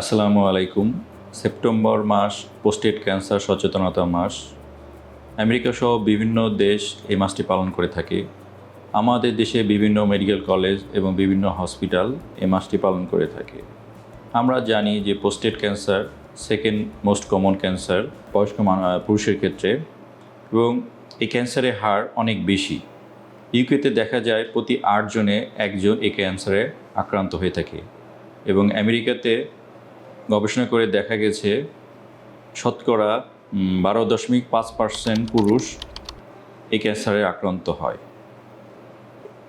আসসালামু আলাইকুম। সেপ্টেম্বর মাস prostate cancer সচেতনতা মাস। আমেরিকা সহ বিভিন্ন দেশ এই মাসটি পালন করে থাকে। আমাদের দেশে বিভিন্ন মেডিকেল কলেজ এবং বিভিন্ন হসপিটাল এই মাসটি পালন করে থাকে। আমরা জানি যে prostate cancer second most common cancer বয়স্ক পুরুষের ক্ষেত্রে, এবং এই ক্যান্সারের হার অনেক বেশি। ইউকেতে দেখা যায় প্রতি 8 জনে একজন এই ক্যান্সারে আক্রান্ত হয়ে থাকে, এবং আমেরিকাতে গবেষণা করে দেখা গেছে শতকরা 12.5% পুরুষ এই ক্যান্সারে আক্রান্ত হয়।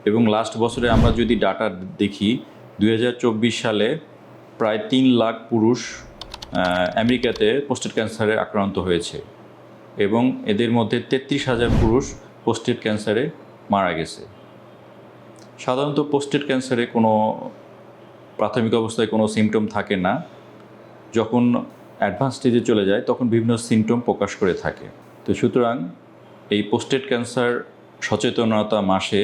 এবং লাস্ট বছরে আমরা যদি ডাটা দেখি 2024 সালে প্রায় 3 লাখ পুরুষ আমেরিকাতে প্রোস্টেট ক্যান্সারে আক্রান্ত হয়েছে, এবং এদের মধ্যে 33,000 পুরুষ প্রোস্টেট ক্যান্সারে মারা গেছে। সাধারণত প্রোস্টেট ক্যান্সারে কোনো প্রাথমিক অবস্থায় কোনো সিমটম থাকে না। যখন অ্যাডভান্স স্টেজে চলে যায় তখন বিভিন্ন সিমটম প্রকাশ করে থাকে। তো সুতরাং এই প্রোস্টেট ক্যান্সার সচেতনতা মাসে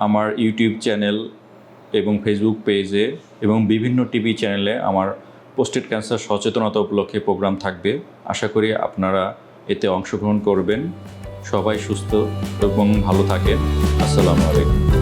আমার ইউটিউব চ্যানেল এবং ফেসবুক পেজে এবং বিভিন্ন টিভি চ্যানেলে আমার প্রোস্টেট ক্যান্সার সচেতনতা উপলক্ষে প্রোগ্রাম থাকবে। আশা করি আপনারা এতে অংশগ্রহণ করবেন। সবাই সুস্থ এবং ভালো থাকেন। আসসালামু আলাইকুম।